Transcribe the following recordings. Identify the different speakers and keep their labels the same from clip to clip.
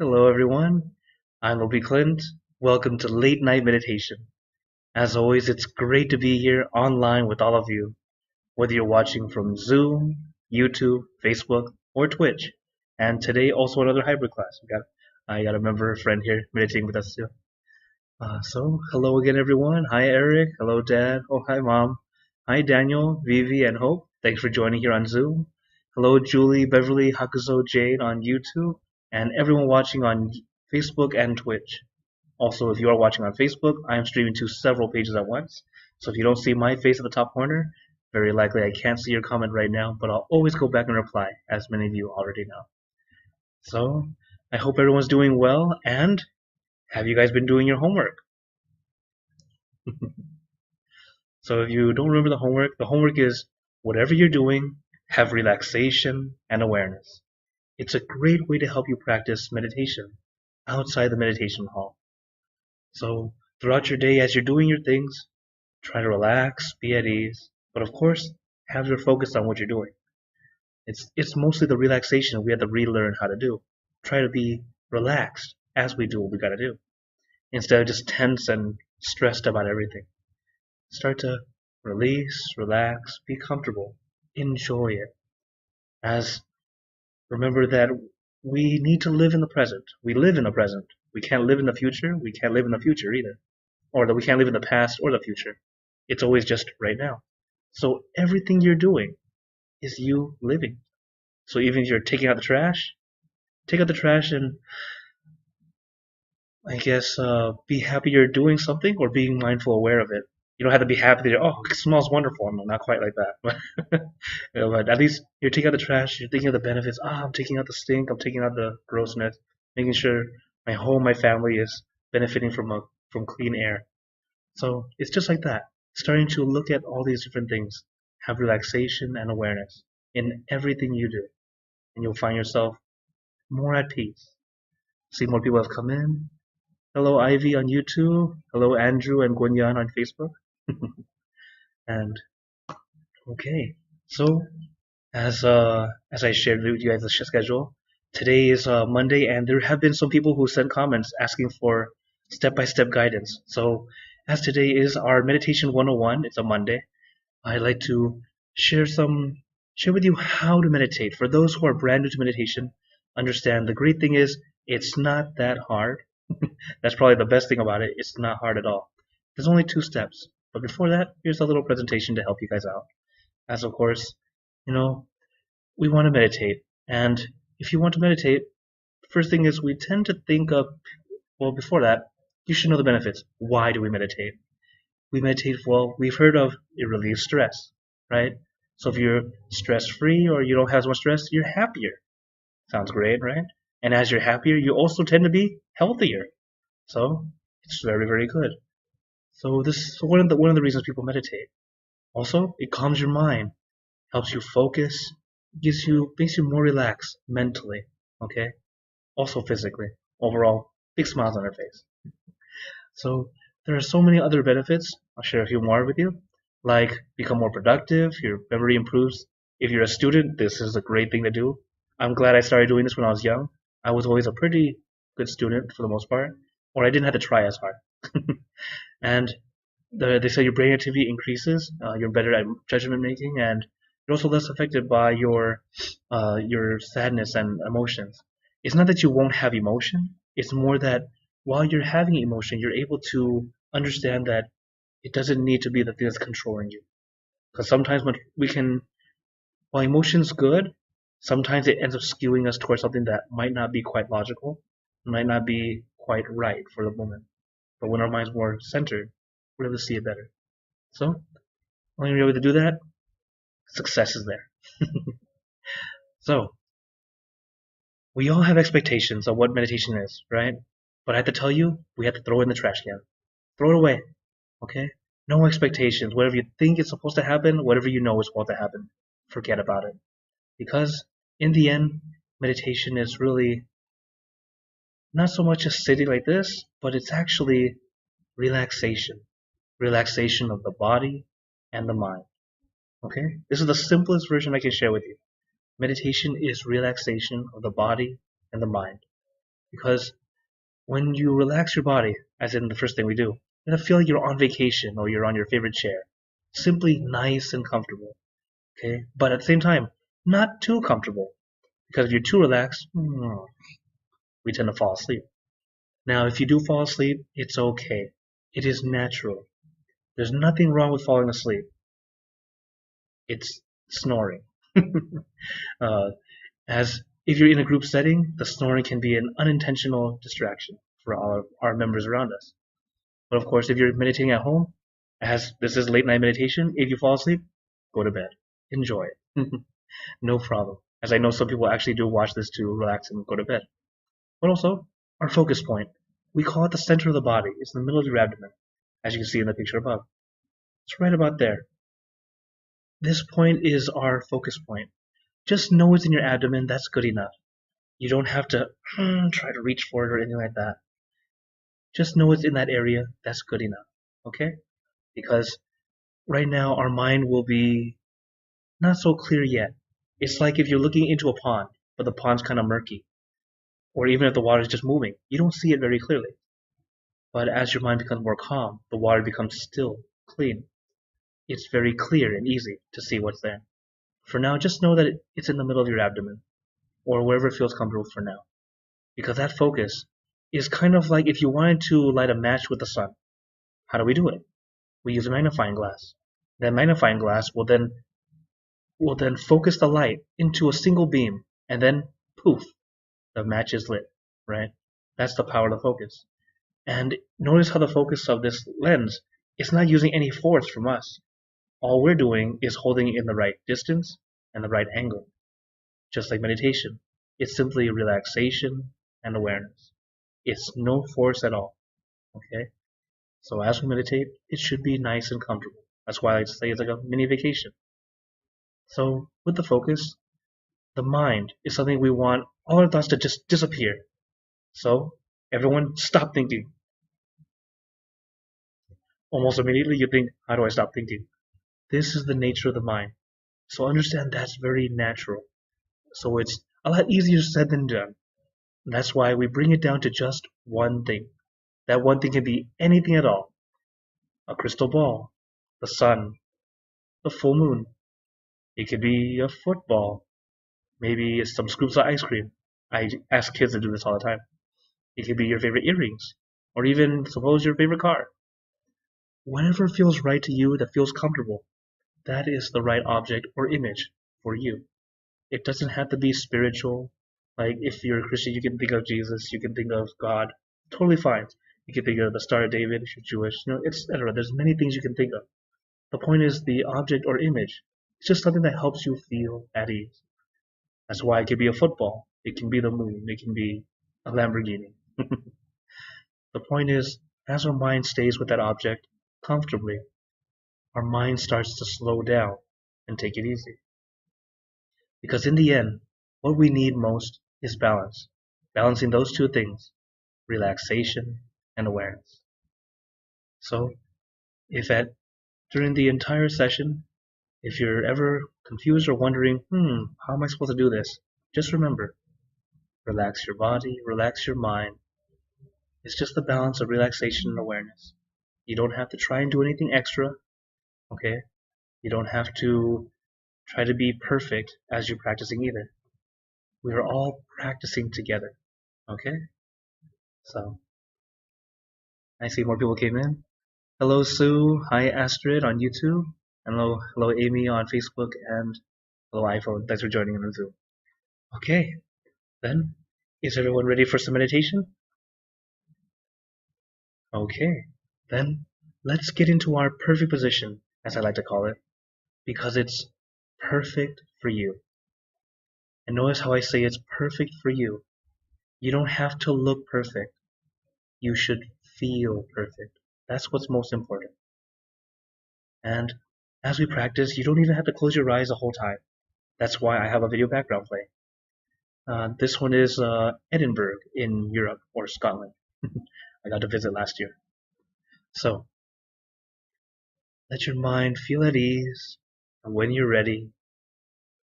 Speaker 1: Hello, everyone. I'm Obi Clint. Welcome to Late Night Meditation. As always, it's great to be here online with all of you, whether you're watching from Zoom, YouTube, Facebook, or Twitch. And today, also another hybrid class. I got a member friend here meditating with us too. So, hello again, everyone. Hi, Eric. Hello, Dad. Oh, hi, Mom. Hi, Daniel, Vivi, and Hope. Thanks for joining here on Zoom. Hello, Julie, Beverly, Hakuzo, Jade on YouTube, and everyone watching on Facebook and Twitch. Also, if you are watching on Facebook, I am streaming to several pages at once. So if you don't see my face at the top corner, very likely I can't see your comment right now, but I'll always go back and reply, as many of you already know. So, I hope everyone's doing well, and have you guys been doing your homework? So if you don't remember the homework is whatever you're doing, have relaxation and awareness. It's a great way to help you practice meditation outside the meditation hall. So throughout your day, as you're doing your things, try to relax, be at ease, but of course, have your focus on what you're doing. It's mostly the relaxation we have to relearn how to do. Try to be relaxed as we do what we gotta do, instead of just tense and stressed about everything. Start to release, relax, be comfortable, enjoy it. As remember that we need to live in the present. We live in the present. We can't live in the future. We can't live in the future either. Or that we can't live in the past or the future. It's always just right now. So everything you're doing is you living. So even if you're taking out the trash, take out the trash and I guess be happy you're doing something or being mindful aware of it. You don't have to be happy that it smells wonderful. No, not quite like that. But at least you're taking out the trash. You're thinking of the benefits. I'm taking out the stink. I'm taking out the grossness. Making sure my home, my family is benefiting from clean air. So it's just like that. Starting to look at all these different things. Have relaxation and awareness in everything you do, and you'll find yourself more at peace. See, more people have come in. Hello, Ivy on YouTube. Hello, Andrew and Gwenyan on Facebook. And okay, so as I shared with you guys the schedule, today is Monday, and there have been some people who sent comments asking for step-by-step guidance. So as today is our meditation 101, it's a Monday. I'd like to share with you how to meditate. For those who are brand new to meditation, understand the great thing is it's not that hard. That's probably the best thing about it. It's not hard at all. There's only 2 steps. But before that, here's a little presentation to help you guys out. As of course, you know, we want to meditate. And if you want to meditate, first thing is we tend to think of, well, before that, you should know the benefits. Why do we meditate? We meditate, well, we've heard of it relieves stress, right? So if you're stress-free or you don't have as much stress, you're happier. Sounds great, right? And as you're happier, you also tend to be healthier. So it's very, very good. So this is one of the reasons people meditate. Also, it calms your mind, helps you focus, makes you more relaxed mentally, okay? Also physically. Overall, big smiles on our face. So there are so many other benefits. I'll share a few more with you. Like become more productive, your memory improves. If you're a student, this is a great thing to do. I'm glad I started doing this when I was young. I was always a pretty good student for the most part, or I didn't have to try as hard. And they say your brain activity increases, you're better at judgment making, and you're also less affected by your sadness and emotions. It's not that you won't have emotion, it's more that while you're having emotion, you're able to understand that it doesn't need to be the thing that's controlling you. Because sometimes while emotion's good, sometimes it ends up skewing us towards something that might not be quite logical, might not be quite right for the moment. But when our mind's more centered, we're able to see it better. So, when you're able to do that, success is there. So, we all have expectations of what meditation is, right? But I have to tell you, we have to throw it in the trash can. Throw it away, okay? No expectations. Whatever you think is supposed to happen, whatever you know is supposed to happen, forget about it. Because in the end, meditation is really not so much just sitting like this, but it's actually relaxation. Relaxation of the body and the mind. Okay? This is the simplest version I can share with you. Meditation is relaxation of the body and the mind. Because when you relax your body, as in the first thing we do, you're gonna feel like you're on vacation or you're on your favorite chair. Simply nice and comfortable. Okay? But at the same time, not too comfortable. Because if you're too relaxed, we tend to fall asleep. Now, if you do fall asleep, it's okay. It is natural. There's nothing wrong with falling asleep. It's snoring. uh, as if you're in a group setting, the snoring can be an unintentional distraction for all of our members around us. But of course, if you're meditating at home, as this is late night meditation, if you fall asleep, go to bed. Enjoy it. No problem. As I know some people actually do watch this to relax and go to bed. But also, our focus point. We call it the center of the body. It's in the middle of your abdomen, as you can see in the picture above. It's right about there. This point is our focus point. Just know it's in your abdomen, that's good enough. You don't have to try to reach for it or anything like that. Just know it's in that area, that's good enough. Okay? Because right now our mind will be not so clear yet. It's like if you're looking into a pond, but the pond's kind of murky. Or even if the water is just moving, you don't see it very clearly. But as your mind becomes more calm, the water becomes still, clean. It's very clear and easy to see what's there. For now, just know that it's in the middle of your abdomen, or wherever it feels comfortable for now. Because that focus is kind of like if you wanted to light a match with the sun. How do we do it? We use a magnifying glass. That magnifying glass will then focus the light into a single beam, and then poof, the match is lit, right? That's the power of the focus. And notice how the focus of this lens is not using any force from us. All we're doing is holding it in the right distance and the right angle. Just like meditation, it's simply relaxation and awareness. It's no force at all. Okay? So as we meditate, it should be nice and comfortable. That's why I like to say it's like a mini vacation. So with the focus, the mind is something we want all our thoughts to just disappear. So everyone stop thinking. Almost immediately you think, how do I stop thinking? This is the nature of the mind. So understand that's very natural. So it's a lot easier said than done. And that's why we bring it down to just one thing. That one thing can be anything at all. A crystal ball, the sun, the full moon. It could be a football. Maybe some scoops of ice cream. I ask kids to do this all the time. It could be your favorite earrings. Or even, suppose, your favorite car. Whatever feels right to you, that feels comfortable, that is the right object or image for you. It doesn't have to be spiritual. Like if you're a Christian, you can think of Jesus, you can think of God. Totally fine. You can think of the Star of David if you're Jewish. Etc. There's many things you can think of. The point is the object or image. It's just something that helps you feel at ease. That's why it can be a football. It can be the moon. It can be a Lamborghini. The point is, as our mind stays with that object comfortably, our mind starts to slow down and take it easy. Because in the end, what we need most is balance. Balancing those two things, relaxation and awareness. So, if during the entire session, if you're ever confused or wondering, how am I supposed to do this? Just remember, relax your body, relax your mind. It's just the balance of relaxation and awareness. You don't have to try and do anything extra, okay? You don't have to try to be perfect as you're practicing either. We are all practicing together, okay? So, I see more people came in. Hello, Sue. Hi, Astrid on YouTube. Hello, Amy on Facebook, and hello, iPhone. Thanks for joining in on Zoom. Okay, then, is everyone ready for some meditation? Okay, then let's get into our perfect position, as I like to call it, because it's perfect for you. And notice how I say it's perfect for you. You don't have to look perfect. You should feel perfect. That's what's most important. And as we practice, you don't even have to close your eyes the whole time. That's why I have a video background playing. This one is Edinburgh in Europe or Scotland. I got to visit last year. So, let your mind feel at ease, and when you're ready,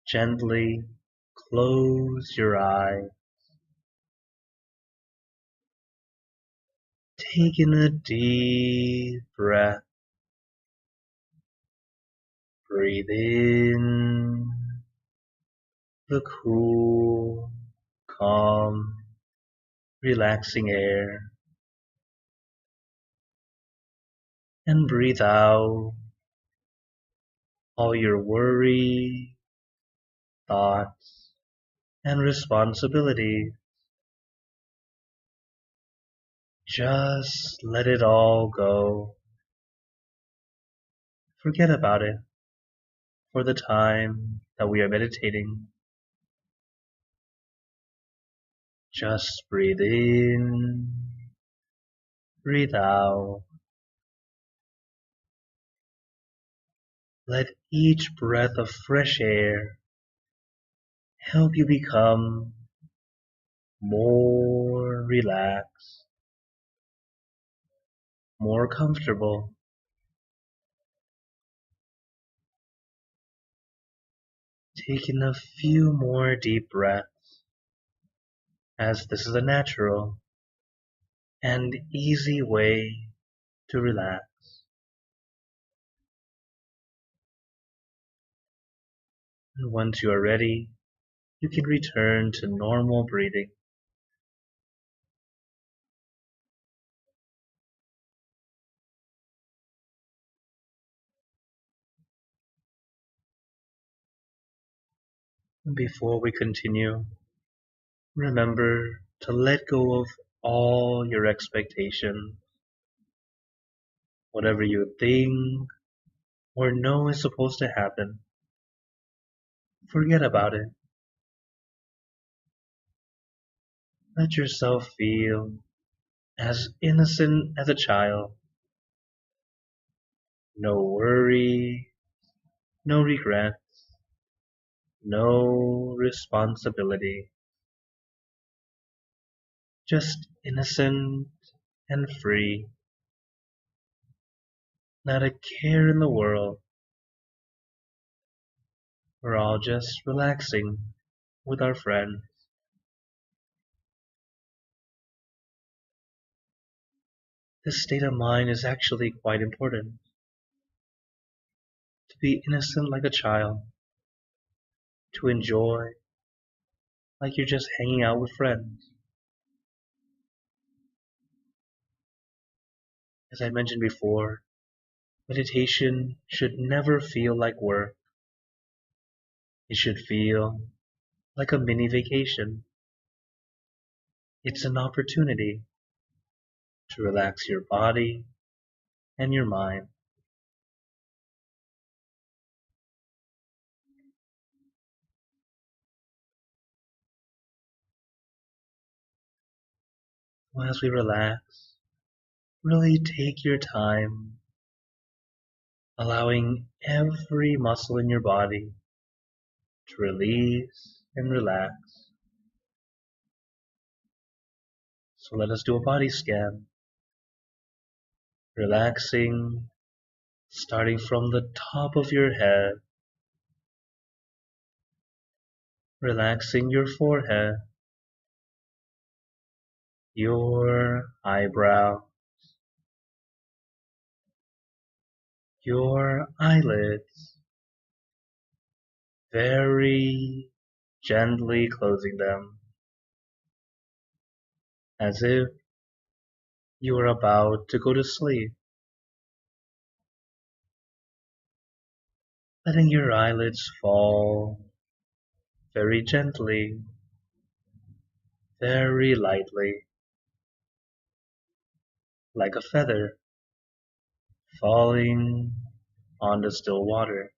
Speaker 1: gently close your eyes. Taking a deep breath. Breathe in the cool, calm, relaxing air. And breathe out all your worry, thoughts, and responsibility. Just let it all go. Forget about it for the time that we are meditating. Just breathe in, breathe out. Let each breath of fresh air help you become more relaxed, more comfortable. Taking a few more deep breaths, as this is a natural and easy way to relax. And once you are ready, you can return to normal breathing. And before we continue, remember to let go of all your expectations. Whatever you think or know is supposed to happen, forget about it. Let yourself feel as innocent as a child. No worry, no regret, no responsibility. Just innocent and free. Not a care in the world. We're all just relaxing with our friends. This state of mind is actually quite important. To be innocent like a child. To enjoy like you're just hanging out with friends. As I mentioned before, meditation should never feel like work. It should feel like a mini vacation. It's an opportunity to relax your body and your mind. As we relax, really take your time, allowing every muscle in your body to release and relax. So let us do a body scan, relaxing, starting from the top of your head, relaxing your forehead, your eyebrow, your eyelids, very gently closing them, as if you are about to go to sleep, letting your eyelids fall very gently, very lightly, like a feather falling on the still water.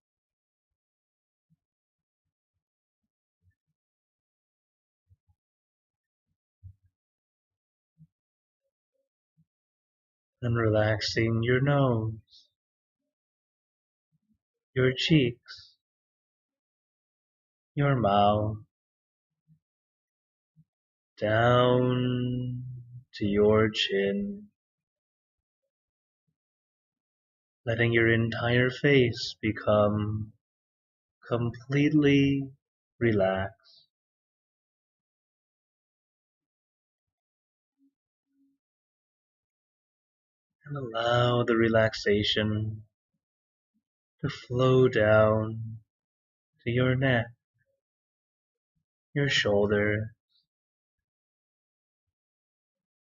Speaker 1: And relaxing your nose, your cheeks, your mouth, down to your chin, letting your entire face become completely relaxed. And allow the relaxation to flow down to your neck, your shoulder,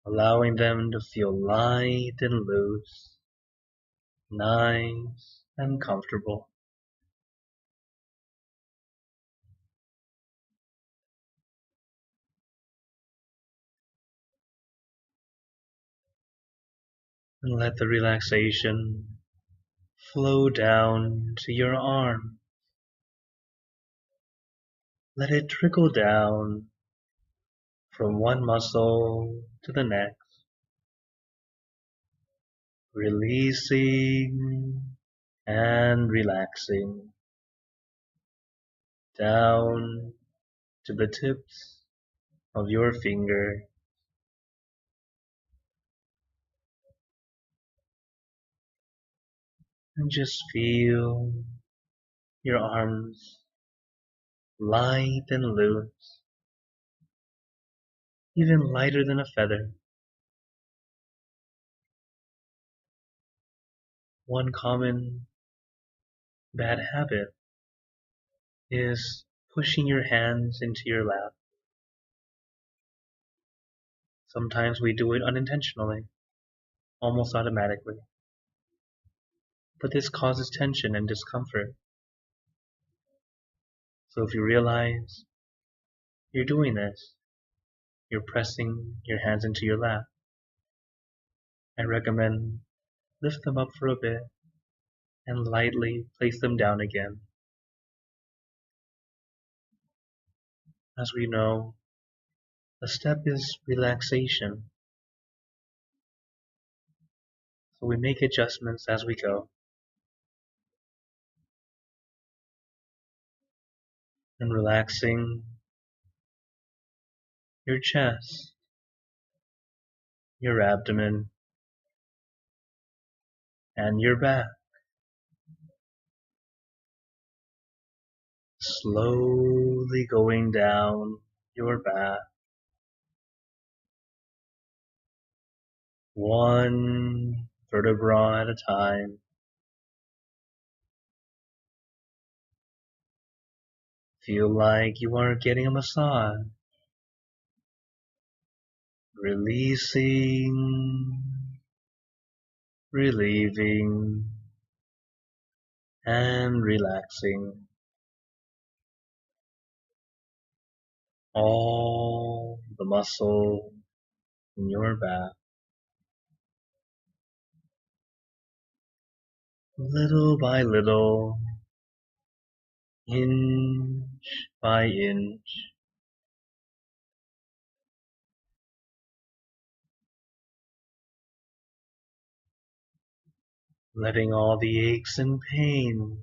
Speaker 1: allowing them to feel light and loose, nice and comfortable. And let the relaxation flow down to your arm. Let it trickle down from one muscle to the next, releasing and relaxing down to the tips of your finger. And just feel your arms light and loose, even lighter than a feather. One common bad habit is pushing your hands into your lap. Sometimes we do it unintentionally, almost automatically. But this causes tension and discomfort. So if you realize you're doing this, you're pressing your hands into your lap, I recommend lift them up for a bit and lightly place them down again. As we know, the step is relaxation, so we make adjustments as we go. And relaxing your chest, your abdomen, and your back. Slowly going down your back, one vertebra at a time. Feel like you are getting a massage, releasing, relieving, and relaxing all the muscle in your back. Little by little, inch by inch, letting all the aches and pains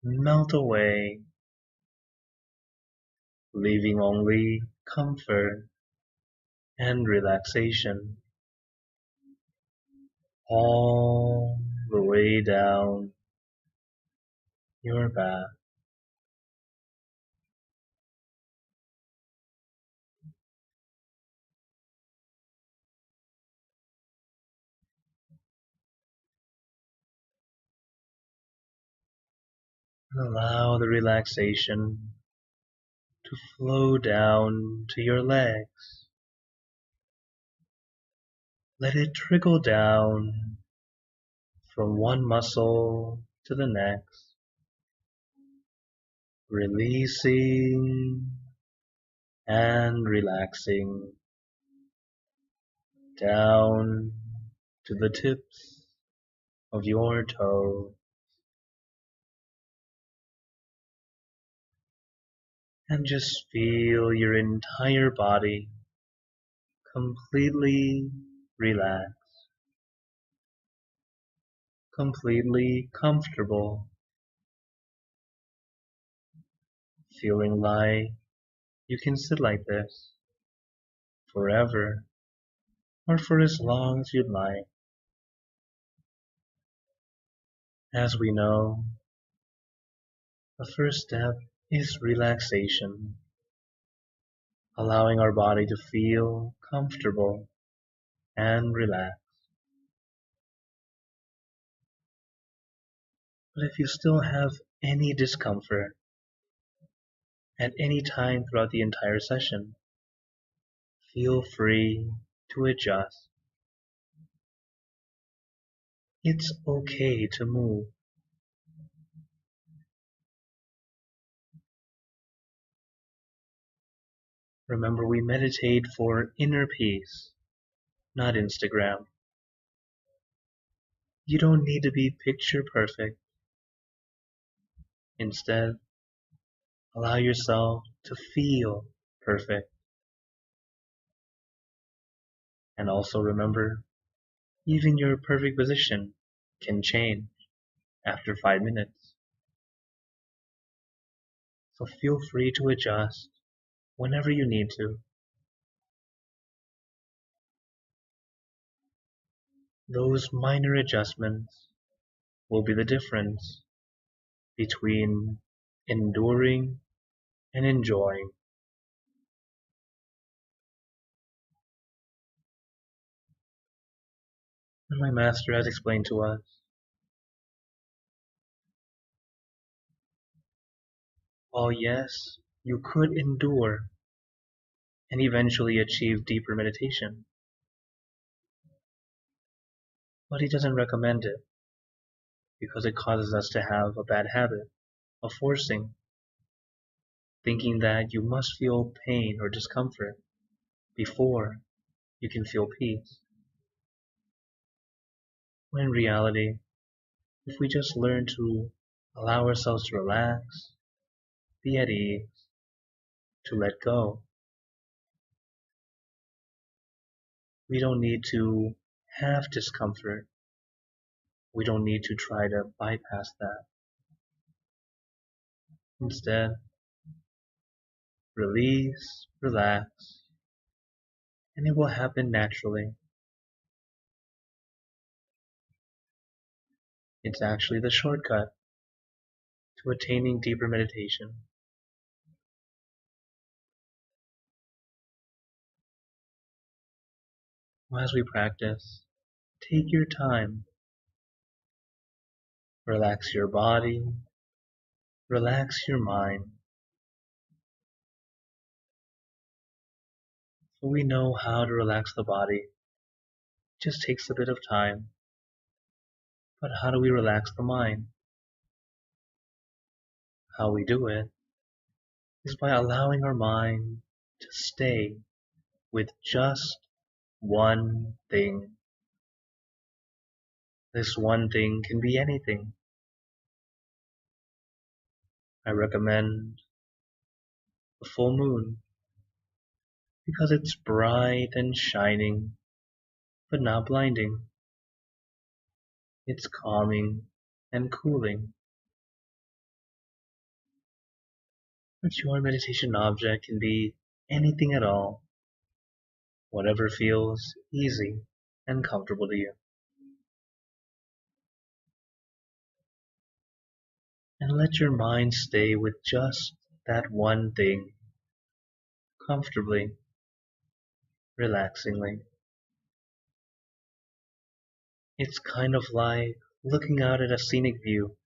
Speaker 1: melt away, leaving only comfort and relaxation all the way down your back. And allow the relaxation to flow down to your legs. Let it trickle down from one muscle to the next, releasing and relaxing down to the tips of your toes. And just feel your entire body completely relaxed, completely comfortable, feeling like you can sit like this forever or for as long as you'd like. As we know, the first step is relaxation, allowing our body to feel comfortable and relaxed. But if you still have any discomfort at any time throughout the entire session, feel free to adjust. It's okay to move. Remember, we meditate for inner peace, not Instagram. You don't need to be picture perfect. Instead, allow yourself to feel perfect. And also remember, even your perfect position can change after 5 minutes. So feel free to adjust whenever you need to. Those minor adjustments will be the difference between enduring and enjoying. And my master has explained to us, while yes, you could endure and eventually achieve deeper meditation, but he doesn't recommend it because it causes us to have a bad habit of forcing, thinking that you must feel pain or discomfort before you can feel peace. When in reality, if we just learn to allow ourselves to relax, be at ease, to let go, we don't need to have discomfort. We don't need to try to bypass that. Instead, release, relax, and it will happen naturally. It's actually the shortcut to attaining deeper meditation. As we practice, take your time. Relax your body, relax your mind. So we know how to relax the body. It just takes a bit of time. But how do we relax the mind? How we do it is by allowing our mind to stay with just one thing. This one thing can be anything. I recommend the full moon because it's bright and shining, but not blinding. It's calming and cooling. But your meditation object can be anything at all, whatever feels easy and comfortable to you. And let your mind stay with just that one thing, comfortably, relaxingly. It's kind of like looking out at a scenic view,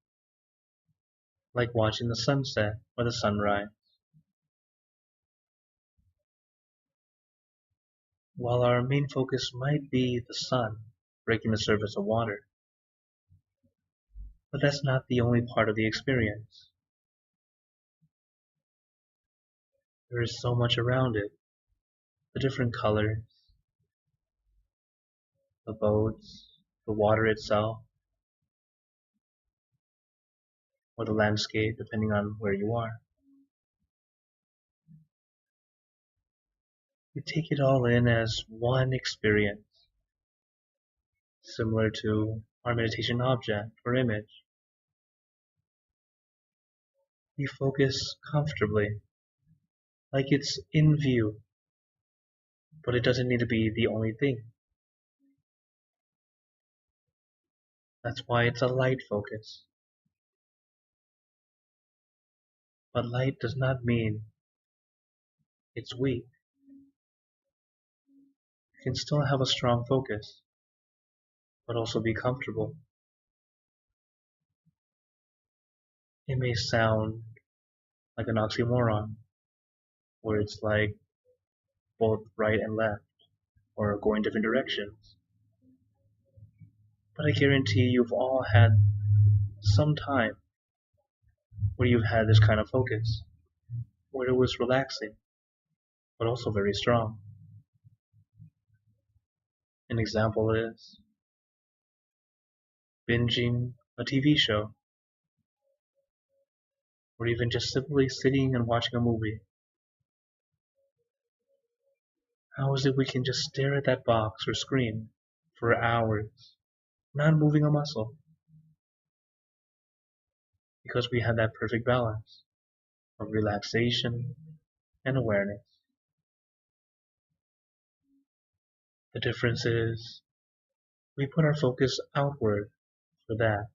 Speaker 1: like watching the sunset or the sunrise. While our main focus might be the sun breaking the surface of water, but that's not the only part of the experience. There is so much around it, the different colors, the boats, the water itself, or the landscape, depending on where you are. You take it all in as one experience, similar to our meditation object or image. You focus comfortably, like it's in view, but it doesn't need to be the only thing. That's why it's a light focus. But light does not mean it's weak. You can still have a strong focus, but also be comfortable. It may sound like an oxymoron, where it's like both right and left, or going different directions. But I guarantee you've all had some time where you've had this kind of focus, where it was relaxing, but also very strong. An example is binging a TV show, or even just simply sitting and watching a movie. How is it we can just stare at that box or screen for hours, not moving a muscle? Because we have that perfect balance of relaxation and awareness. The difference is we put our focus outward for that,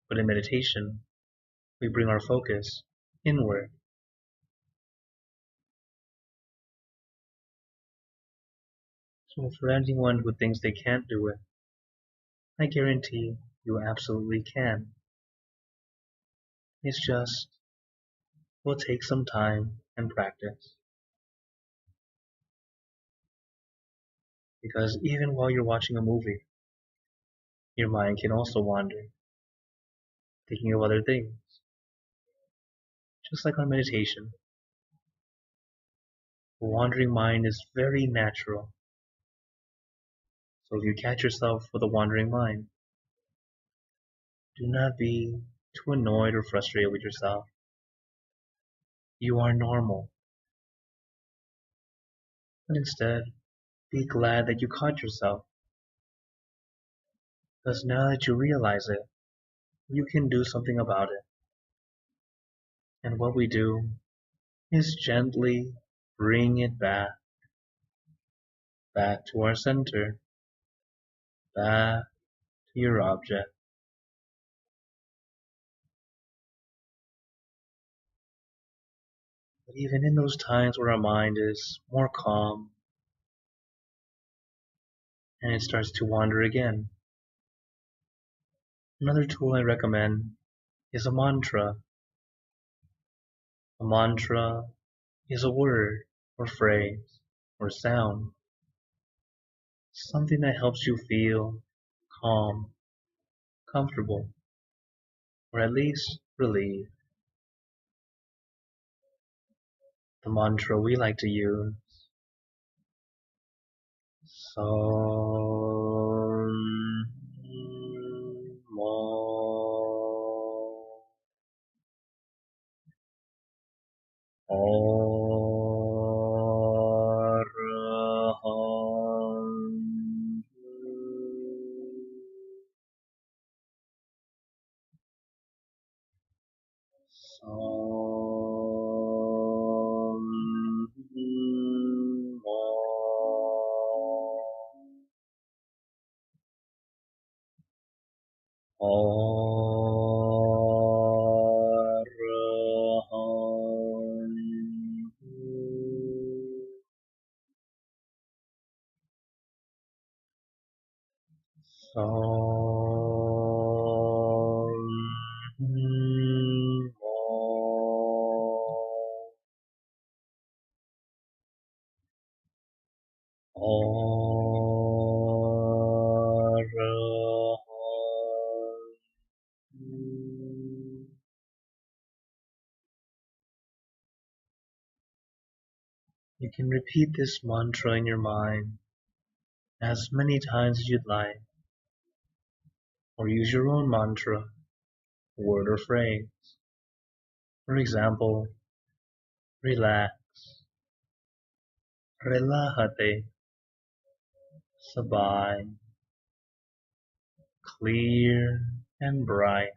Speaker 1: but in meditation, we bring our focus inward. So for anyone who thinks they can't do it, I guarantee you absolutely can. It's just will take some time and practice. Because even while you're watching a movie, your mind can also wander, thinking of other things. Just like on meditation, a wandering mind is very natural. So if you catch yourself with a wandering mind, do not be too annoyed or frustrated with yourself. You are normal. But instead, be glad that you caught yourself. Because now that you realize it, you can do something about it. And what we do is gently bring it back to our center, back to your object. But even in those times where our mind is more calm and it starts to wander again, another tool I recommend is a mantra. A mantra is a word or phrase or sound, something that helps you feel calm, comfortable, or at least relieved. The mantra we like to use, Som Mo Araham Som Mo Araham. Som Araham. You can repeat this mantra in your mind as many times as you'd like, or use your own mantra, word or phrase. For example, relax, relájate, sabay, clear and bright.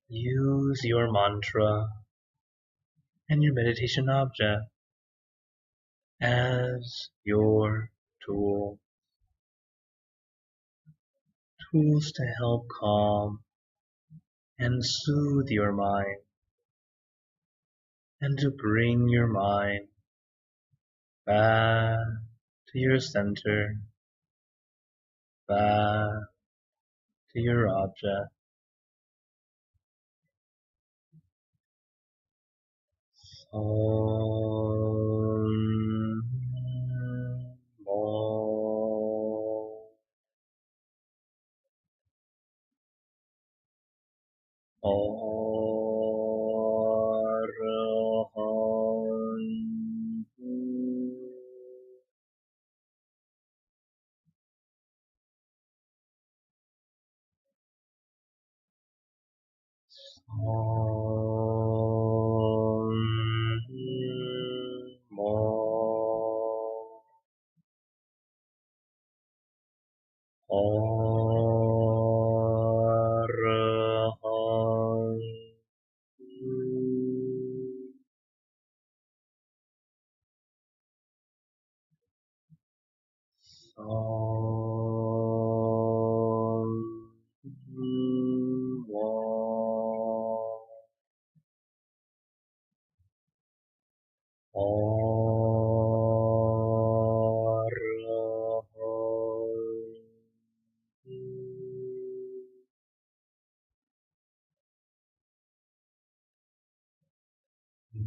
Speaker 1: Use your mantra and your meditation object as your tools to help calm and soothe your mind, and to bring your mind back to your center, back to your object.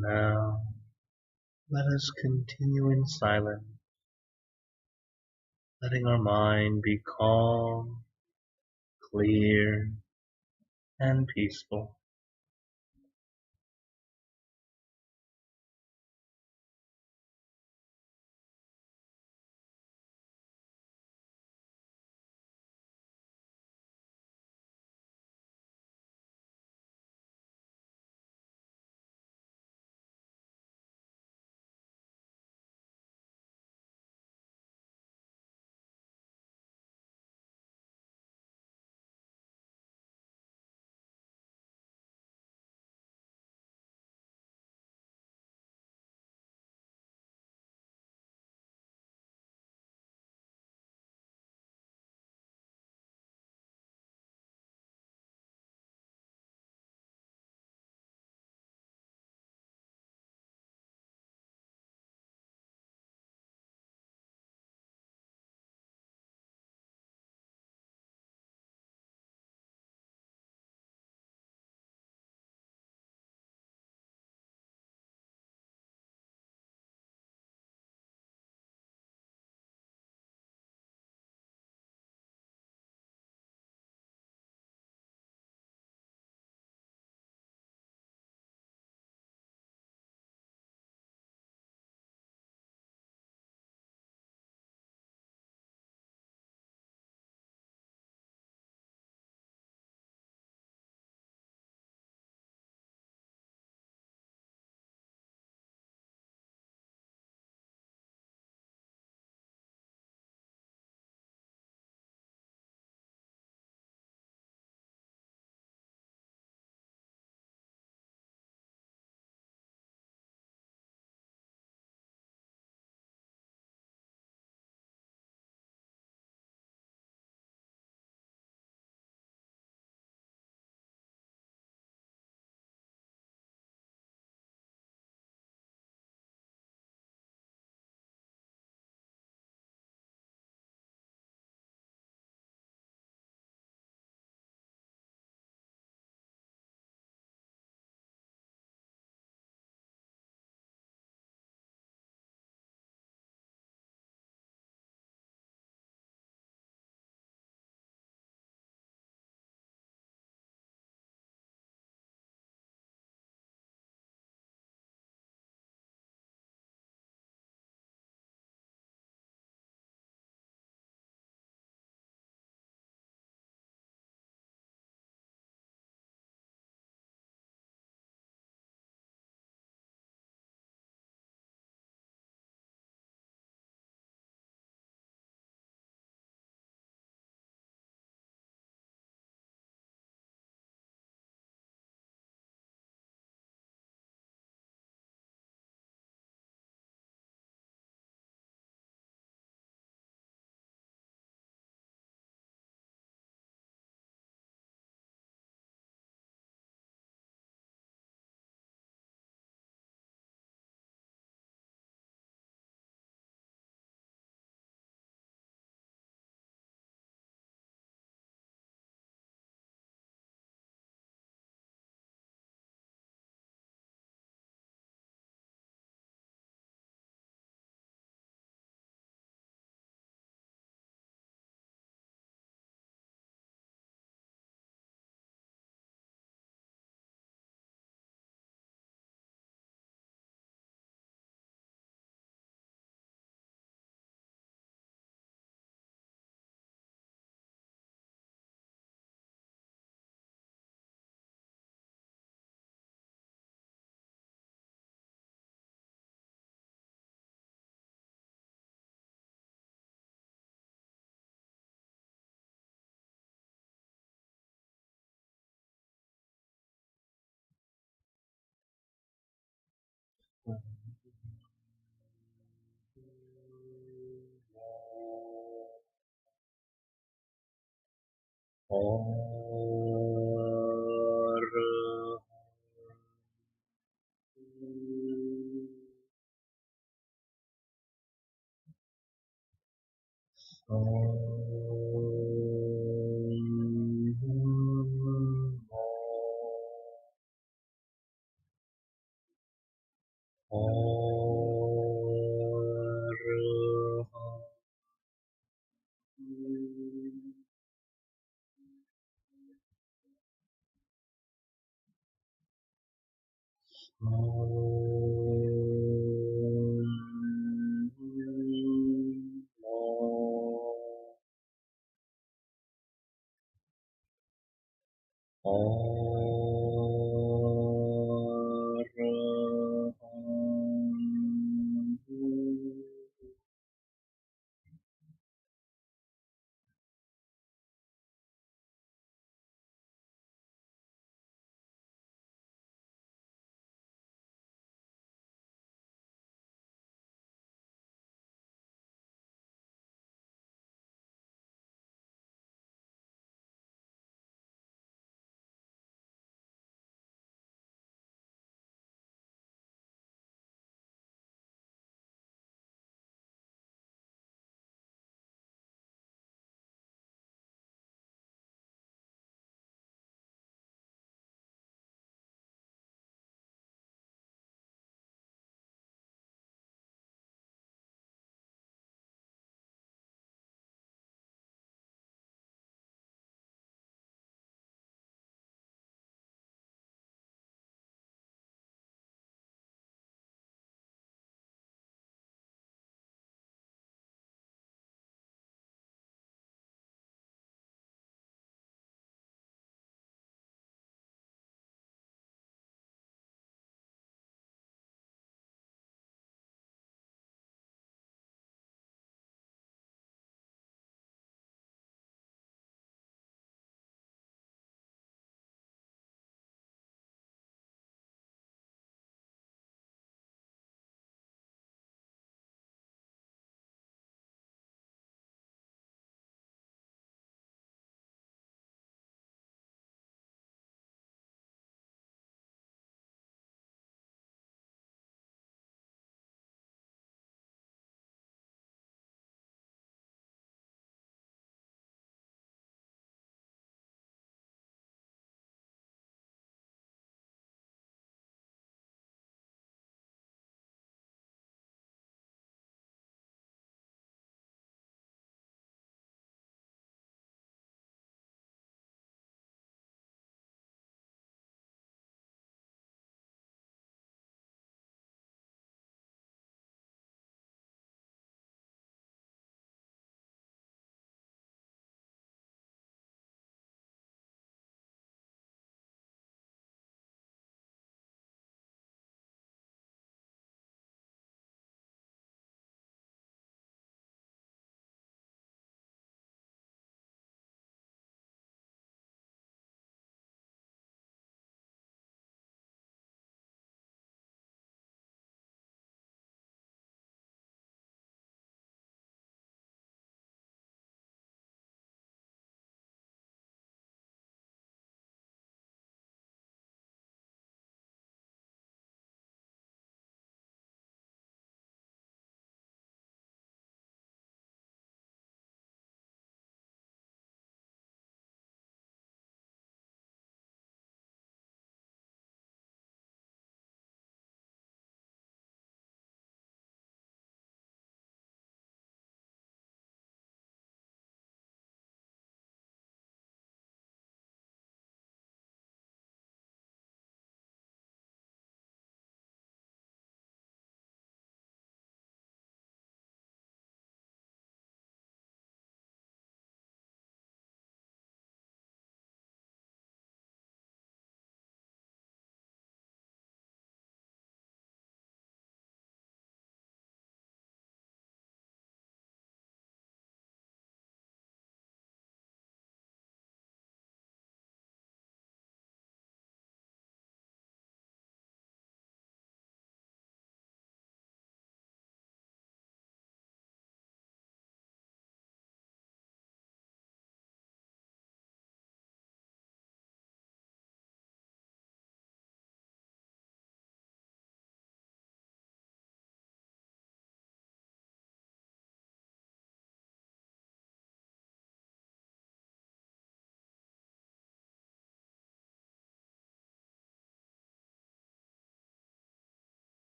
Speaker 1: Now, let us continue in silence, letting our mind be calm, clear, and peaceful.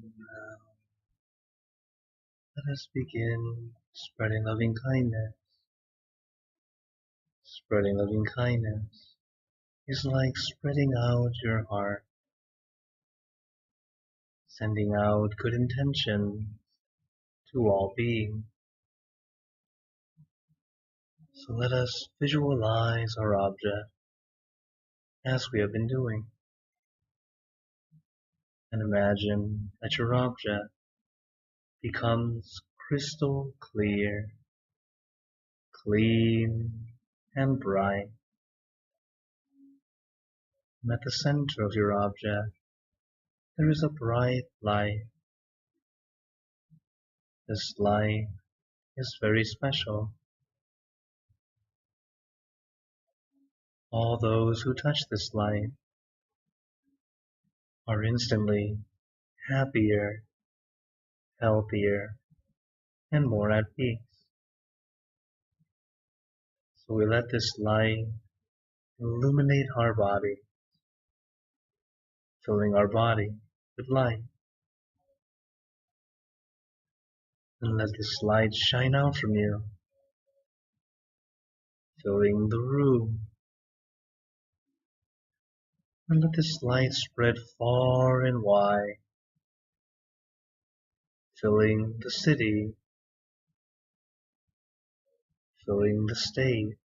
Speaker 1: Now, let us begin spreading loving kindness. Spreading loving kindness is like spreading out your heart, sending out good intentions to all beings. So let us visualize our object as we have been doing, and imagine that your object becomes crystal clear, clean, and bright. And at the center of your object, there is a bright light. This light is very special. All those who touch this light are instantly happier, healthier, and more at peace. So we let this light illuminate our body, filling our body with light. And let this light shine out from you, filling the room. And let this light spread far and wide, filling the city, filling the state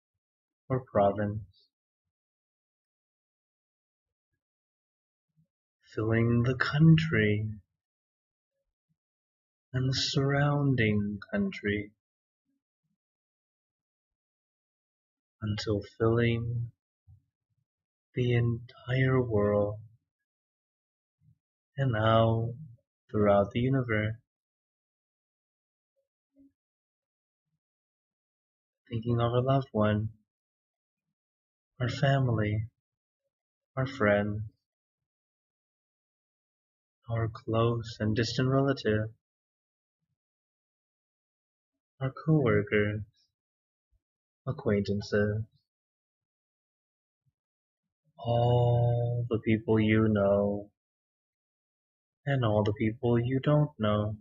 Speaker 1: or province, filling the country and the surrounding country, until filling the entire world and now throughout the universe. Thinking of our loved one, our family, our friends, our close and distant relatives, our co-workers, acquaintances, all the people you know and all the people you don't know,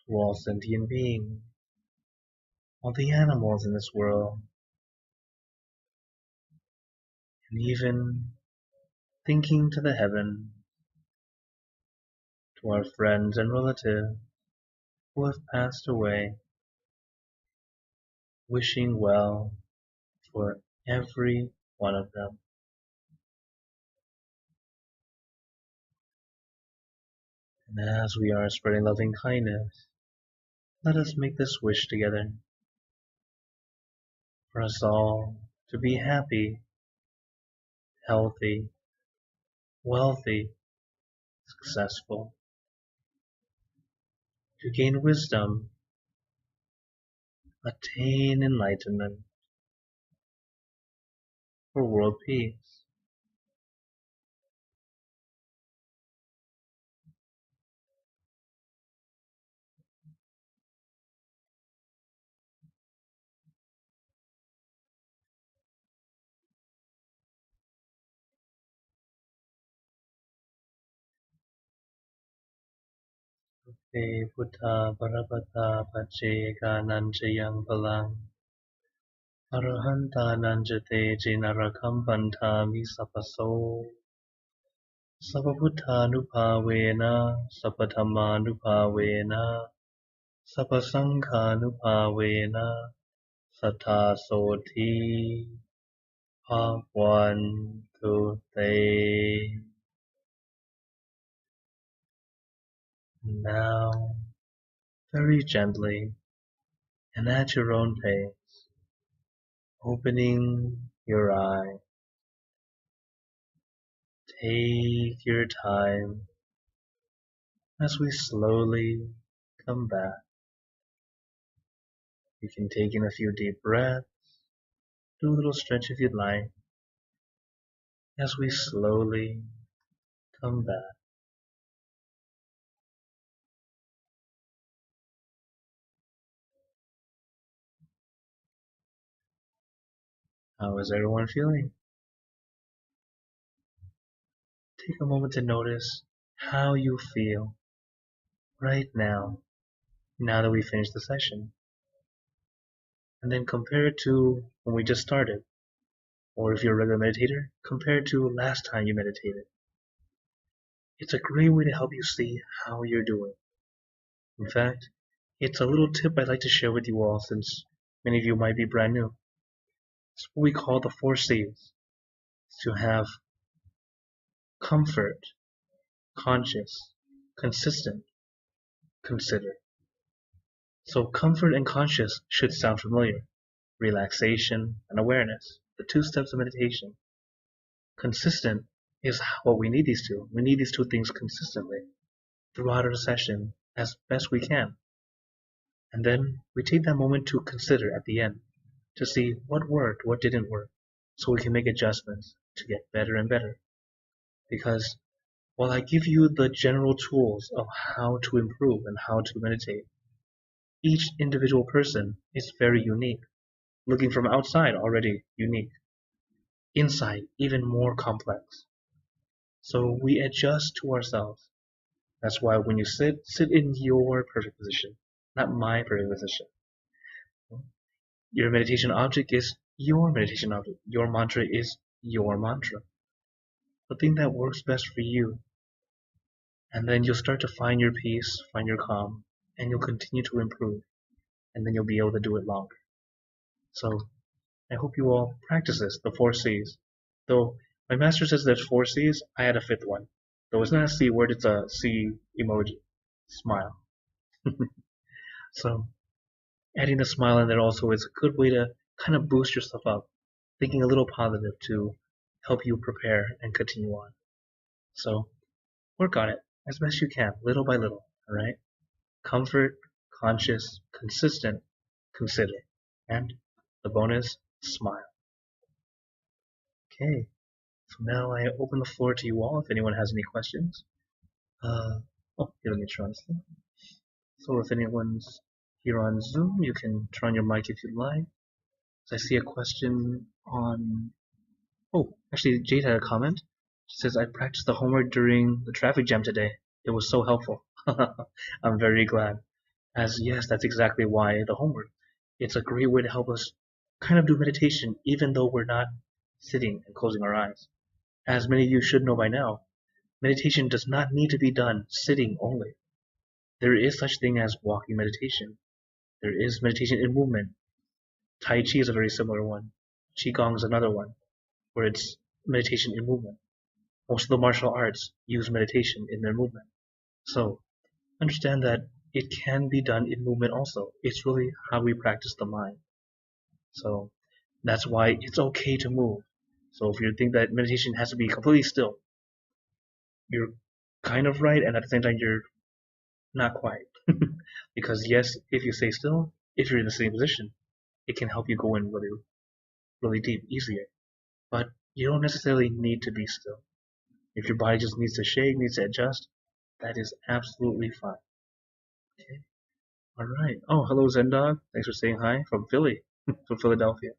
Speaker 1: to all sentient beings, all the animals in this world, and even thinking to the heaven, to our friends and relatives who have passed away, wishing well for every one of them. And as we are spreading loving kindness, let us make this wish together for us all to be happy, healthy, wealthy, successful, to gain wisdom, attain enlightenment, for world peace. Te Buddha Parapata Pacceka Nanchayang Palang Arahanta Nanjate Jinarakam Pantami Sapaso Sapabuddhanupavena Sapathamanupavena Sapasanghanupavena Satasoti Bhagwantu Te. Now, very gently and at your own pace, opening your eye, take your time as we slowly come back. You can take in a few deep breaths, do a little stretch if you'd like, as we slowly come back. How is everyone feeling? take a moment to notice how you feel right now, now that we finished the session. And then compare it to when we just started. Or if you're a regular meditator, compare it to last time you meditated. It's a great way to help you see how you're doing. In fact, it's a little tip I'd like to share with you all since many of you might be brand new. It's what we call the 4 C's. To have comfort, conscious, consistent, consider. So comfort and conscious should sound familiar. Relaxation and awareness, the 2 steps of meditation. Consistent is what we need these two. We need these 2 things consistently throughout our session as best we can. And then we take that moment to consider at the end to see what worked, what didn't work, so we can make adjustments to get better and better. Because while I give you the general tools of how to improve and how to meditate, each individual person is very unique. Looking from outside, already unique. Inside, even more complex. So we adjust to ourselves. That's why when you sit in your perfect position, not my perfect position. Your meditation object is your meditation object. Your mantra is your mantra. The thing that works best for you. And then you'll start to find your peace, find your calm, and you'll continue to improve. And then you'll be able to do it longer. So I hope you all practice this, the 4 C's. Though my master says there's 4 C's, I had a 5th one. Though it's not a C word, it's a C emoji. Smile. So adding the smile in there also is a good way to kind of boost yourself up, thinking a little positive to help you prepare and continue on. So work on it as best you can, little by little, alright? Comfort, conscious, consistent, consider. And the bonus, smile. Okay, so now I open the floor to you all if anyone has any questions. Here, let me try this thing. So if anyone's here on Zoom, you can turn on your mic if you'd like. So I see a question on... Oh, actually, Jade had a comment. She says, I practiced the homework during the traffic jam today. It was so helpful. I'm very glad. As yes, that's exactly why the homework. It's a great way to help us kind of do meditation even though we're not sitting and closing our eyes. As many of you should know by now, meditation does not need to be done sitting only. There is such thing as walking meditation. There is meditation in movement. Tai Chi is a very similar one. Qigong is another one, where it's meditation in movement. Most of the martial arts use meditation in their movement. So understand that it can be done in movement also. It's really how we practice the mind. So that's why it's okay to move. So if you think that meditation has to be completely still, you're kind of right, and at the same time you're not quite. Because yes, if you stay still, if you're in the same position, it can help you go in really, really deep, easier. But you don't necessarily need to be still. If your body just needs to shake, needs to adjust, that is absolutely fine. Okay. Alright. Oh, hello Zendog. Thanks for saying hi from Philly, from Philadelphia.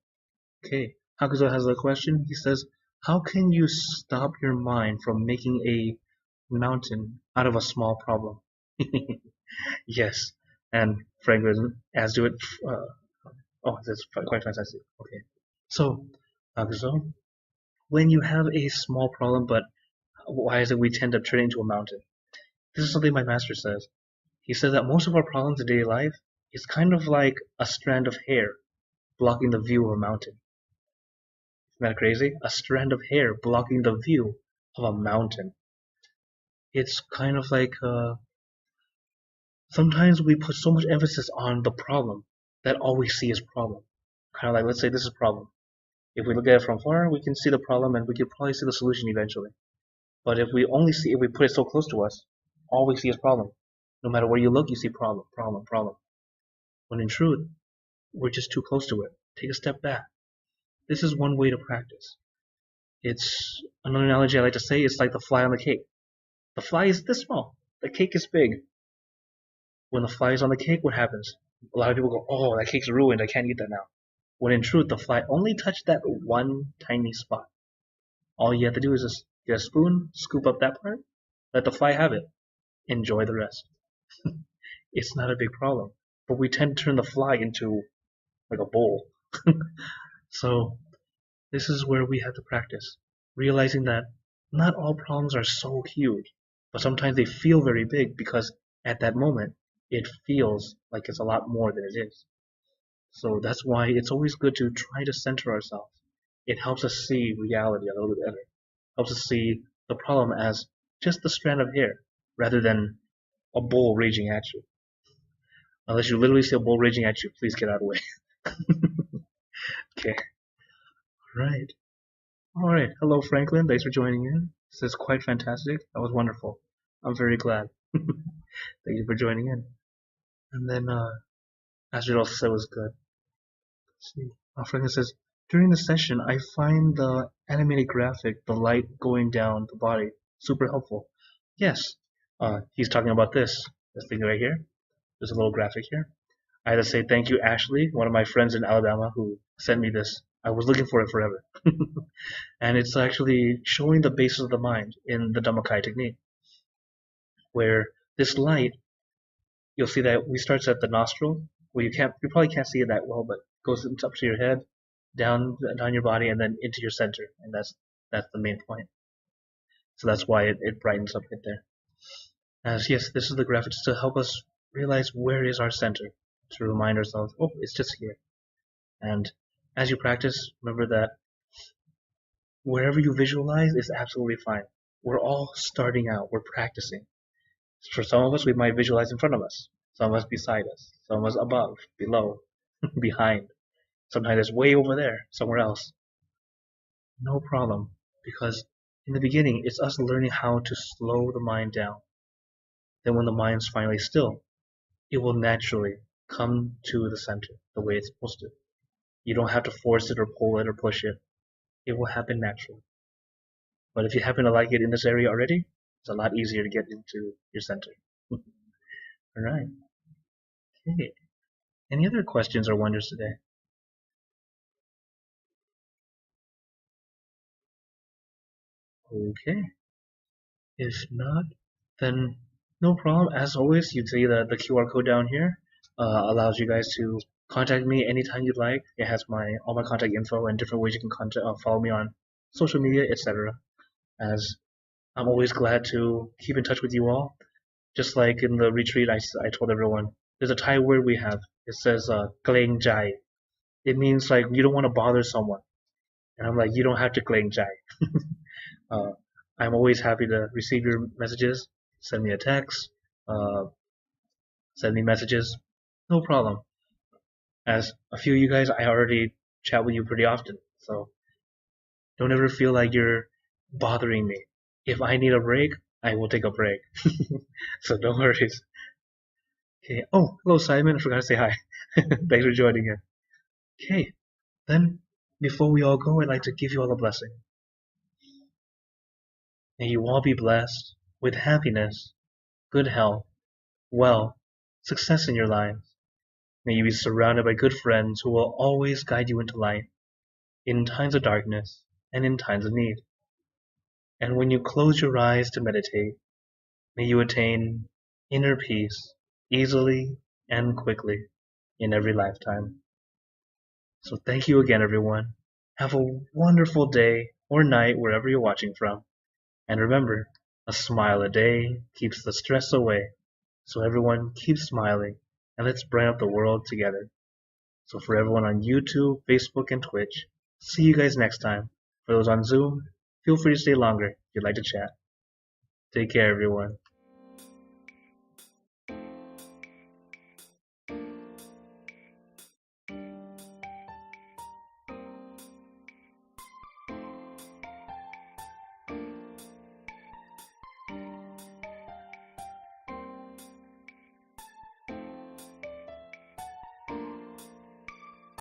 Speaker 1: Okay. Hakuzo has a question. He says, how can you stop your mind from making a mountain out of a small problem? Yes. And Franklin has do it. That's quite fantastic. Okay. So, Hakuzo, when you have a small problem, but why is it we tend to turn it into a mountain? This is something my master says. He says that most of our problems in daily life is kind of like a strand of hair blocking the view of a mountain. Isn't that crazy? A strand of hair blocking the view of a mountain. It's kind of like sometimes we put so much emphasis on the problem that all we see is problem. Kind of like, let's say this is a problem. If we look at it from far, we can see the problem and we can probably see the solution eventually. But if we put it so close to us, all we see is problem. No matter where you look, you see problem, problem, problem. When in truth, we're just too close to it. Take a step back. This is one way to practice. It's another analogy I like to say. It's like the fly on the cake. The fly is this small. The cake is big. When the fly is on the cake, what happens? A lot of people go, oh, that cake's ruined. I can't eat that now. When in truth, the fly only touched that one tiny spot. All you have to do is just Get a spoon, scoop up that part, let the fly have it. Enjoy the rest. It's not a big problem. But we tend to turn the fly into like a bowl. So this is where we have to practice, realizing that not all problems are so huge, but sometimes they feel very big because at that moment it feels like it's a lot more than it is. So that's why it's always good to try to center ourselves. It helps us see reality a little bit better. Helps us see the problem as just the strand of hair rather than a bull raging at you. Unless you literally see a bull raging at you, please get out of the way. Okay. Right. All right. Hello, Franklin. Thanks for joining in. This is quite fantastic. That was wonderful. I'm very glad. Thank you for joining in. And then, as you also said, was good. Let's see. Franklin says, during the session, I find the animated graphic, the light going down the body, super helpful. Yes. He's talking about this thing right here. There's a little graphic here. I had to say thank you, Ashley, one of my friends in Alabama who sent me this. I was looking for it forever. And it's actually showing the basis of the mind in the Dhammakai technique, where this light, you'll see that we starts at the nostril, where you probably can't see it that well, but goes up to your head, down your body, and then into your center, and that's the main point. So that's why it brightens up right there. As yes, this is the graphic just to help us realize where is our center, to remind ourselves, oh, it's just here. And as you practice, remember that wherever you visualize is absolutely fine. We're all starting out. We're practicing. For some of us, we might visualize in front of us. Some of us beside us. Some of us above, below, behind. Sometimes it's way over there, somewhere else. No problem. Because in the beginning, it's us learning how to slow the mind down. Then when the mind's finally still, it will naturally come to the center the way it's supposed to. You don't have to force it or pull it or push it. It will happen naturally. But if you happen to like it in this area already, it's a lot easier to get into your center. Alright. Okay. Any other questions or wonders today? Okay. If not, then no problem. As always, you see the QR code down here allows you guys to contact me anytime you'd like. It has all my contact info and different ways you can follow me on social media, etc. As I'm always glad to keep in touch with you all. Just like in the retreat, I told everyone, there's a Thai word we have. It says "kleng jai." It means like you don't want to bother someone. And I'm like, you don't have to kleng jai. I'm always happy to receive your messages. Send me a text. Send me messages. No problem. As a few of you guys, I already chat with you pretty often. So don't ever feel like you're bothering me. If I need a break, I will take a break. So don't worry. Okay. Oh, hello Simon. I forgot to say hi. Thanks for joining in. Okay. Then, before we all go, I'd like to give you all a blessing. May you all be blessed with happiness, good health, wealth, success in your lives. May you be surrounded by good friends who will always guide you into light, in times of darkness and in times of need. And when you close your eyes to meditate, may you attain inner peace easily and quickly in every lifetime. So thank you again, everyone. Have a wonderful day or night wherever you're watching from. And remember, a smile a day keeps the stress away. So everyone keep smiling and let's brighten up the world together. So for everyone on YouTube, Facebook, and Twitch, see you guys next time. For those on Zoom, feel free to stay longer if you'd like to chat. Take care, everyone.